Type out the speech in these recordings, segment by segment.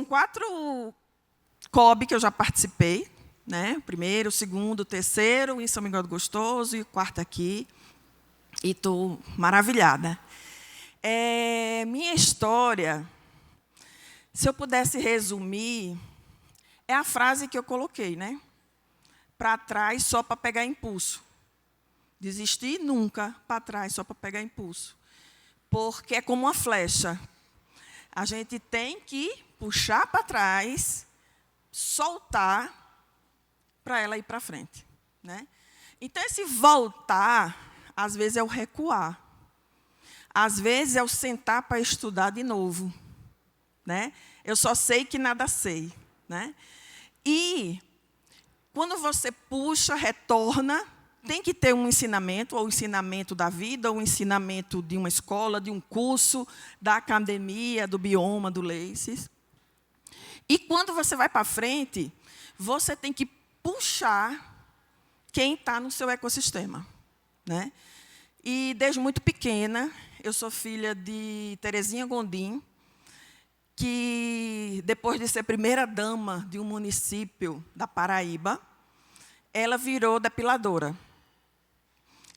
4 COB que eu já participei, né? Primeiro, segundo, terceiro, em São Miguel do Gostoso, e o quarto aqui. E estou maravilhada. Minha história, se eu pudesse resumir, é a frase que eu coloquei, né? Para trás só para pegar impulso. Desistir nunca, para trás só para pegar impulso. Porque é como uma flecha. A gente tem que puxar para trás, soltar, para ela ir para frente, né? Então, esse voltar, às vezes, é o recuar. Às vezes, é o sentar para estudar de novo, né? Eu só sei que nada sei, né? E, quando você puxa, retorna, tem que ter um ensinamento, ou o ensinamento da vida, ou o ensinamento de uma escola, de um curso, da academia, do bioma, do LACES. E, quando você vai para frente, você tem que puxar quem está no seu ecossistema, né? E, desde muito pequena, eu sou filha de Terezinha Gondim, que, depois de ser primeira-dama de um município da Paraíba, ela virou depiladora.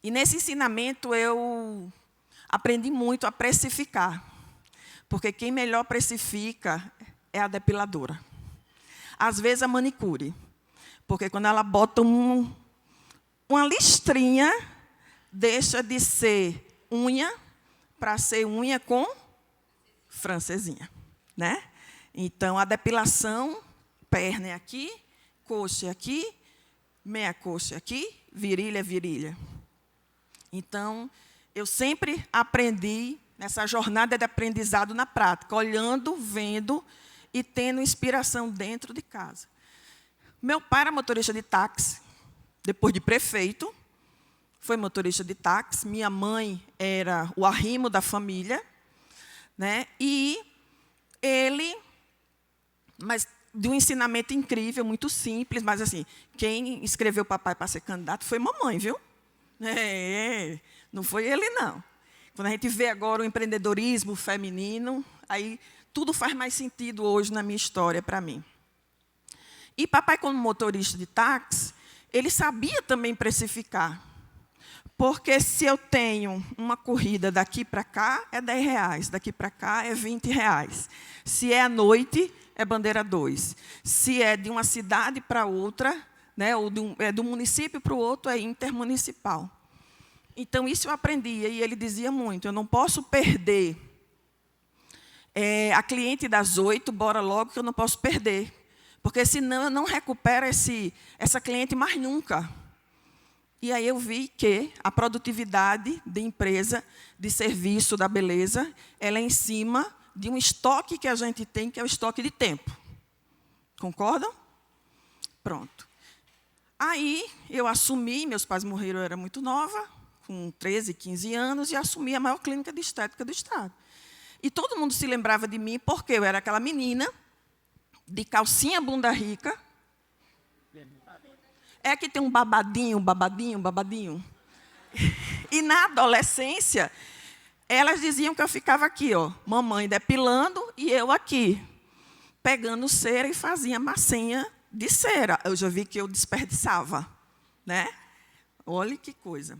E, nesse ensinamento, eu aprendi muito a precificar, porque quem melhor precifica é a depiladora. Às vezes, a manicure, porque, quando ela bota uma listrinha, deixa de ser unha para ser unha com francesinha, né? Então, a depilação, perna é aqui, coxa é aqui, meia coxa é aqui, virilha é virilha. Então, eu sempre aprendi nessa jornada de aprendizado na prática, olhando, vendo e tendo inspiração dentro de casa. Meu pai era motorista de táxi, depois de prefeito, foi motorista de táxi. Minha mãe era o arrimo da família, né? E ele, mas de um ensinamento incrível, muito simples, mas assim, quem escreveu papai para ser candidato foi mamãe, viu? Não foi ele, não. Quando a gente vê agora o empreendedorismo feminino, aí tudo faz mais sentido hoje na minha história para mim. E papai, como motorista de táxi, ele sabia também precificar. Porque, se eu tenho uma corrida daqui para cá, é R$10, daqui para cá é R$20. Se é à noite, é bandeira 2. Se é de uma cidade para outra, né, ou do município para o outro, é intermunicipal. Então, isso eu aprendia, e ele dizia muito, eu não posso perder a cliente das 8, bora logo, que eu não posso perder. Porque, senão, eu não recupero essa cliente mais nunca. E aí eu vi que a produtividade de empresa, de serviço, da beleza, ela é em cima de um estoque que a gente tem, que é o estoque de tempo. Concordam? Pronto. Aí eu assumi, meus pais morreram, eu era muito nova, com 13, 15 anos, e assumi a maior clínica de estética do estado. E todo mundo se lembrava de mim, porque eu era aquela menina de calcinha bunda rica. É que tem um babadinho. E, na adolescência, elas diziam que eu ficava aqui, ó, mamãe depilando, e eu aqui, pegando cera e fazia massinha de cera. Eu já vi que eu desperdiçava, né? Olha que coisa.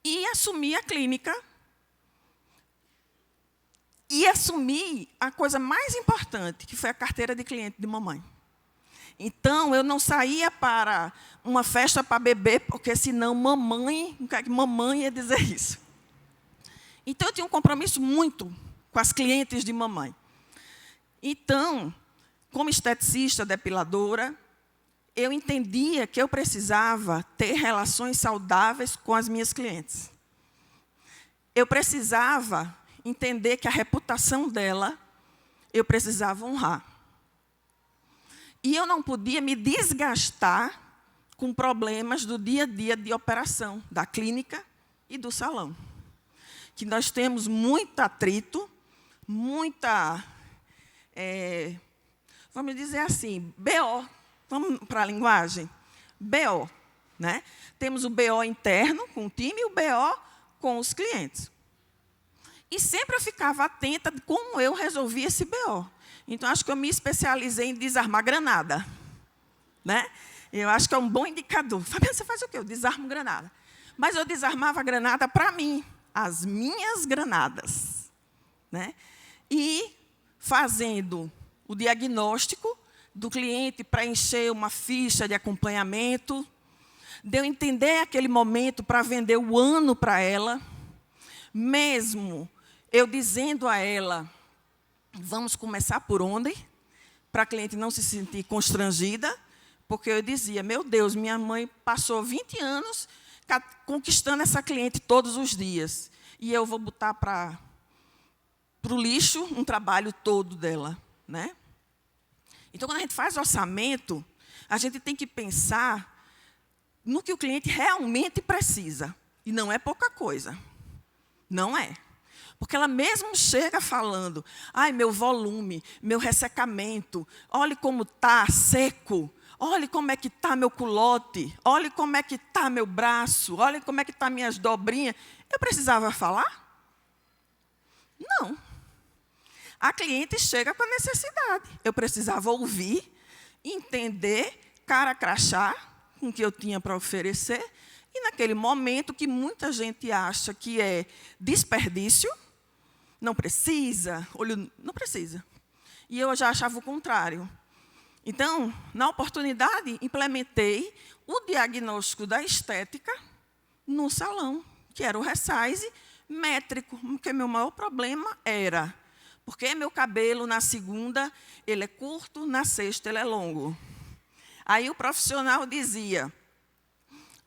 E assumi a clínica. E assumi a coisa mais importante, que foi a carteira de cliente de mamãe. Então, eu não saía para uma festa para beber, porque, senão, mamãe ia dizer isso. Então, eu tinha um compromisso muito com as clientes de mamãe. Então, como esteticista, depiladora, eu entendia que eu precisava ter relações saudáveis com as minhas clientes. Eu precisava entender que a reputação dela, eu precisava honrar. E eu não podia me desgastar com problemas do dia a dia de operação, da clínica e do salão. Que nós temos muito atrito, muita, vamos dizer assim, BO. Vamos para a linguagem? BO. Né? Temos o BO interno com o time e o BO com os clientes. E sempre eu ficava atenta de como eu resolvia esse BO. Então, acho que eu me especializei em desarmar granada, né? Eu acho que é um bom indicador. Fabiana, você faz o quê? Eu desarmo granada. Mas eu desarmava a granada para mim, as minhas granadas, né? E fazendo o diagnóstico do cliente, preencher uma ficha de acompanhamento, de eu entender aquele momento para vender o ano para ela, mesmo eu dizendo a ela, vamos começar por onde? Para a cliente não se sentir constrangida, porque eu dizia, meu Deus, minha mãe passou 20 anos conquistando essa cliente todos os dias, e eu vou botar para o lixo um trabalho todo dela, né? Então, quando a gente faz orçamento, a gente tem que pensar no que o cliente realmente precisa. E não é pouca coisa. Não é. Porque ela mesmo chega falando, ai, meu volume, meu ressecamento, olhe como está seco, olhe como é que está meu culote, olhe como é que está meu braço, olhe como é que está minhas dobrinhas. Eu precisava falar? Não. A cliente chega com a necessidade. Eu precisava ouvir, entender, cara crachá, com o que eu tinha para oferecer, e naquele momento que muita gente acha que é desperdício, não precisa, não precisa. E eu já achava o contrário. Então, na oportunidade, implementei o diagnóstico da estética no salão, que era o resize métrico, porque meu maior problema era, porque meu cabelo na segunda ele é curto, na sexta ele é longo. Aí o profissional dizia,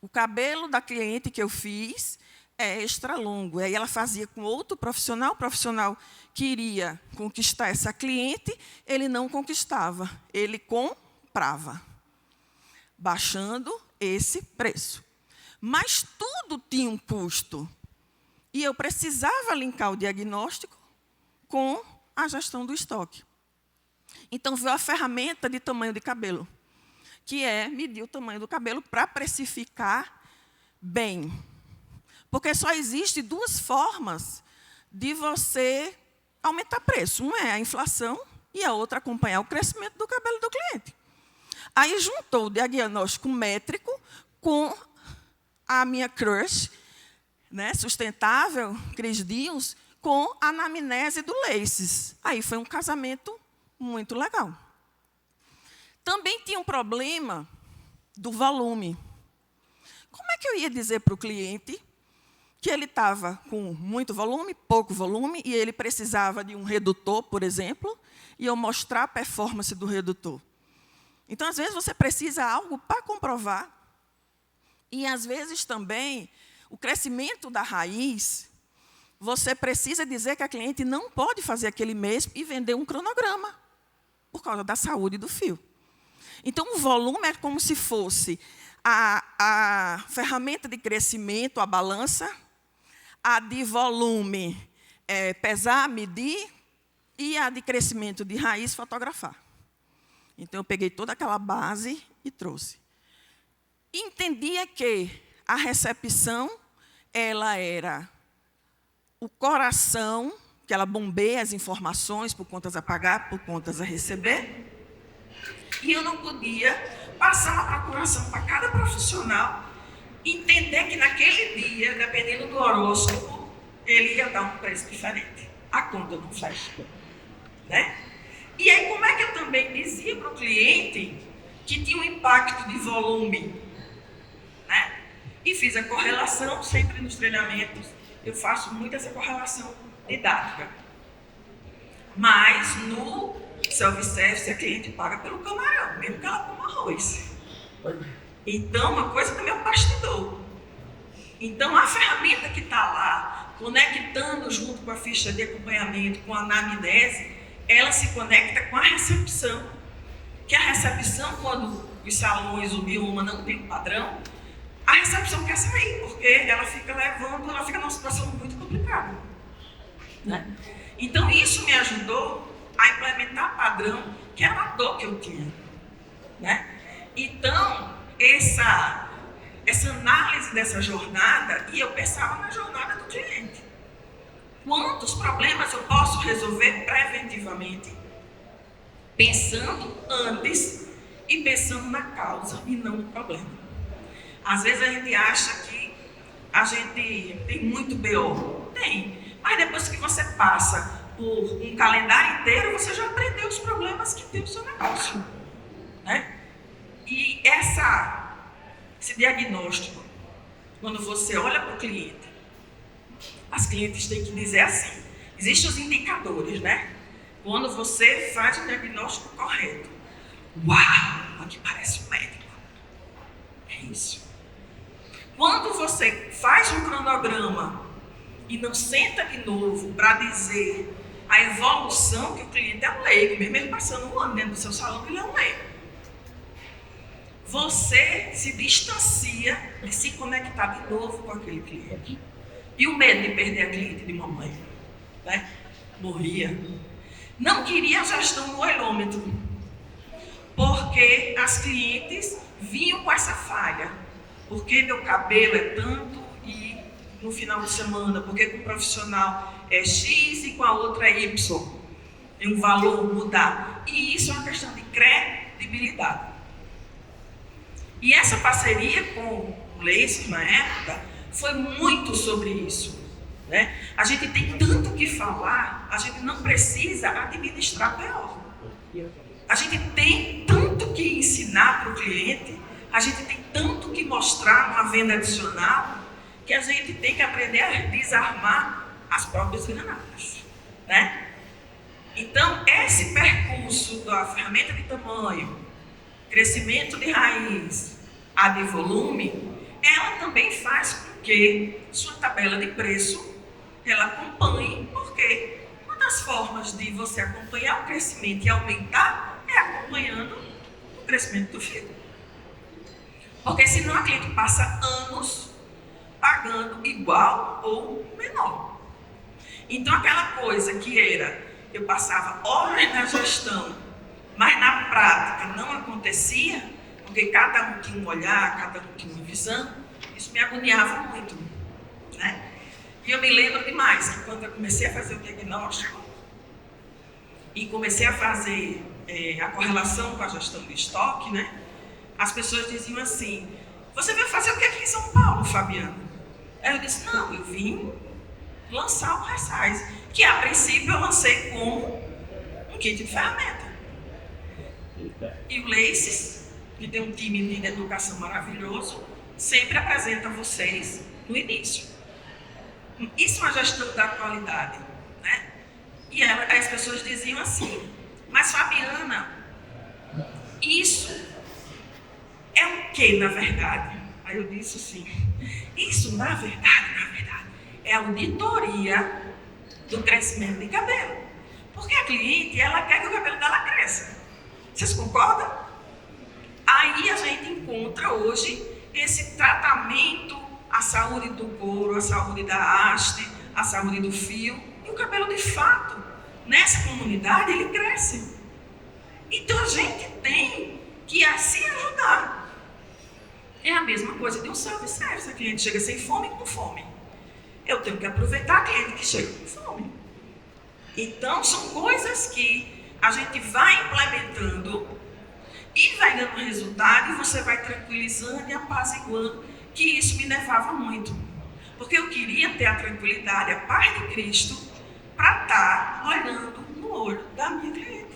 o cabelo da cliente que eu fiz é extra longo. Aí ela fazia com outro profissional, o profissional queria conquistar essa cliente, ele não conquistava, ele comprava, baixando esse preço. Mas tudo tinha um custo. E eu precisava linkar o diagnóstico com a gestão do estoque. Então, veio a ferramenta de tamanho de cabelo, que é medir o tamanho do cabelo para precificar bem. Porque só existe duas formas de você aumentar preço. Uma é a inflação e a outra acompanhar o crescimento do cabelo do cliente. Aí juntou o diagnóstico métrico com a minha crush, né, sustentável, Cris Dias, com a anamnese do Laces. Aí foi um casamento muito legal. Também tinha um problema do volume. Como é que eu ia dizer para o cliente que ele estava com muito volume, pouco volume, e ele precisava de um redutor, por exemplo, e eu mostrar a performance do redutor? Então, às vezes, você precisa de algo para comprovar. E, às vezes, também, o crescimento da raiz, você precisa dizer que a cliente não pode fazer aquele mês e vender um cronograma, por causa da saúde do fio. Então, o volume é como se fosse a ferramenta de crescimento, a balança, a de volume, pesar, medir, e a de crescimento de raiz, fotografar. Então, eu peguei toda aquela base e trouxe. Entendia que a recepção ela era o coração, que ela bombeia as informações por contas a pagar, por contas a receber. E eu não podia passar uma procuração para cada profissional, entender que naquele dia, dependendo do horóscopo, ele ia dar um preço diferente. A conta não fecha, né? E aí, como é que eu também dizia para o cliente que tinha um impacto de volume, né? E fiz a correlação, sempre nos treinamentos, eu faço muito essa correlação didática. Mas no self-service, a cliente paga pelo camarão, mesmo que ela coma arroz. Então, uma coisa também é o bastidor. Então, a ferramenta que está lá, conectando junto com a ficha de acompanhamento, com a anamnese, ela se conecta com a recepção. Que a recepção, quando os salões, o bioma não tem um padrão, a recepção quer sair, porque ela fica numa situação muito complicada, né? Então, isso me ajudou a implementar padrão, que era uma dor que eu tinha, né? Então, essa análise dessa jornada, e eu pensava na jornada do cliente. Quantos problemas eu posso resolver preventivamente pensando antes e pensando na causa e não no problema. Às vezes a gente acha que a gente tem muito BO. Tem. Mas depois que você passa por um calendário inteiro, você já aprendeu os problemas que tem o seu negócio. Né? E esse diagnóstico, quando você olha para o cliente, as clientes têm que dizer assim, existem os indicadores, né? Quando você faz o diagnóstico correto. Uau, aqui parece um médico. É isso. Quando você faz um cronograma e não senta de novo para dizer a evolução, que o cliente é um leigo, mesmo ele passando um ano dentro do seu salão, ele é um leigo. Você se distancia de se conectar de novo com aquele cliente. E o medo de perder a cliente de mamãe, né? Morria. Não queria a gestão do olhômetro, porque as clientes vinham com essa falha. Porque meu cabelo é tanto e no final de semana, porque com o profissional é X e com a outra é Y. Tem um valor mudar. E isso é uma questão de credibilidade. E essa parceria com o Leis, na época, foi muito sobre isso. Né? A gente tem tanto que falar, a gente não precisa administrar pior. A gente tem tanto que ensinar para o cliente, a gente tem tanto que mostrar numa venda adicional, que a gente tem que aprender a desarmar as próprias granadas. Né? Então, esse percurso da ferramenta de tamanho, crescimento de raiz, a de volume, ela também faz com que sua tabela de preço ela acompanhe, porque uma das formas de você acompanhar o crescimento e aumentar é acompanhando o crescimento do fio. Porque senão a cliente passa anos pagando igual ou menor. Então aquela coisa que era, eu passava horas na gestão, mas na prática não acontecia, porque cada um tinha um olhar, cada um tinha uma visão, isso me agoniava muito. Né? E eu me lembro demais que quando eu comecei a fazer o diagnóstico e comecei a fazer a correlação com a gestão de estoque, né? As pessoas diziam assim, você veio fazer o que aqui em São Paulo, Fabiana? Aí eu disse, não, eu vim lançar o Resize, que a princípio eu lancei como um kit de ferramenta. E o Laces, que tem um time de educação maravilhoso, sempre apresenta vocês no início. Isso é uma gestão da qualidade, né? E as pessoas diziam assim, mas Fabiana, isso é o que na verdade? Aí eu disse assim, isso na verdade, é a auditoria do crescimento de cabelo. Porque a cliente, ela quer que o cabelo dela cresça. Vocês concordam? Aí a gente encontra hoje esse tratamento, a saúde do couro, a saúde da haste, a saúde do fio. E o cabelo, de fato, nessa comunidade, ele cresce. Então a gente tem que se ajudar. É a mesma coisa de um self-service. A cliente chega sem fome e com fome. Eu tenho que aproveitar a cliente que chega com fome. Então, são coisas que a gente vai implementando e vai dando resultado e você vai tranquilizando e apaziguando, que isso me levava muito. Porque eu queria ter a tranquilidade, a paz de Cristo, para estar olhando no olho da minha cliente.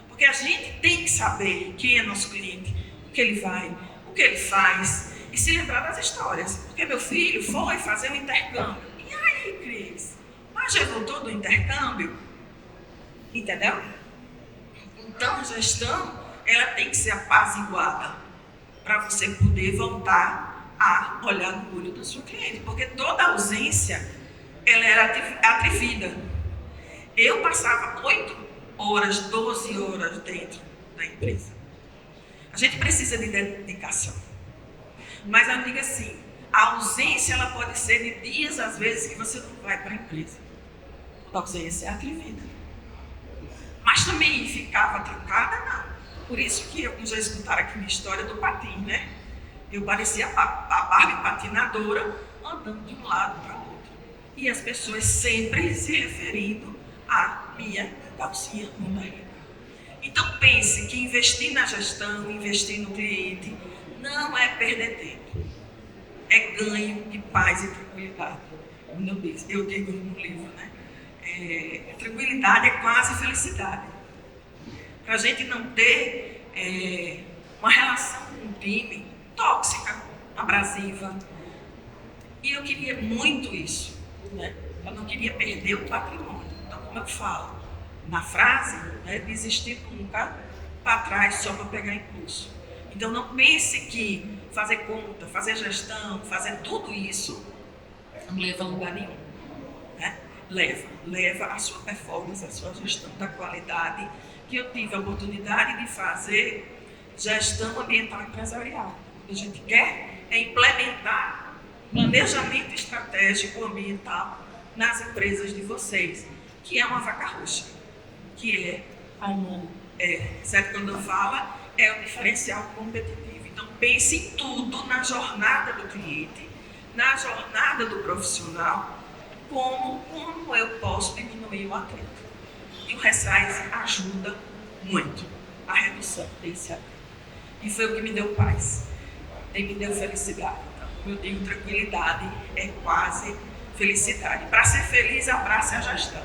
Porque a gente tem que saber quem é nosso cliente, o que ele vai, o que ele faz, e se lembrar das histórias. Porque meu filho foi fazer um intercâmbio. E aí, Cris? Mas já voltou do intercâmbio? Entendeu? Então, a gestão, ela tem que ser apaziguada para você poder voltar a olhar no olho do seu cliente. Porque toda ausência, ela era atrevida. Eu passava 8 horas, 12 horas dentro da empresa. A gente precisa de dedicação. Mas eu digo assim, a ausência ela pode ser de dias, às vezes, que você não vai para a empresa. A ausência é atrevida. Mas também ficava trancada, não. Por isso que já escutaram aqui minha história do patim, né? Eu parecia a Barbie patinadora, andando de um lado para o outro. E as pessoas sempre se referindo à minha calcinha no barriga. Então pense que investir na gestão, investir no cliente, não é perder tempo. É ganho de paz e tranquilidade. Como eu digo no livro, né? Tranquilidade é quase felicidade. Para a gente não ter uma relação com o time tóxica, abrasiva. E eu queria muito isso, né? Eu não queria perder o patrimônio. Então, como eu falo na frase, né, desistir nunca para trás só para pegar impulso. Então, não pense que fazer conta, fazer gestão, fazer tudo isso não leva a lugar nenhum. Né? Leva a sua performance, a sua gestão da qualidade, que eu tive a oportunidade de fazer gestão ambiental empresarial. O que a gente quer é implementar planejamento estratégico ambiental nas empresas de vocês, que é uma vaca roxa, que é, como certo quando fala, é o diferencial competitivo. Então pense em tudo na jornada do cliente, na jornada do profissional, como eu posso diminuir o atrito. E o Resize ajuda muito a redução desse atrito. E foi o que me deu paz, e me deu felicidade. Então, eu digo tranquilidade é quase felicidade. Para ser feliz, abrace a gestão.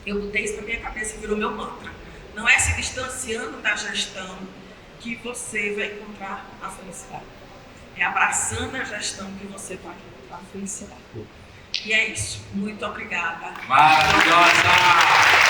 Eu botei isso na minha cabeça e virou meu mantra. Não é se distanciando da gestão que você vai encontrar a felicidade. É abraçando a gestão que você vai encontrar a felicidade. E é isso. Muito obrigada. Maravilhosa!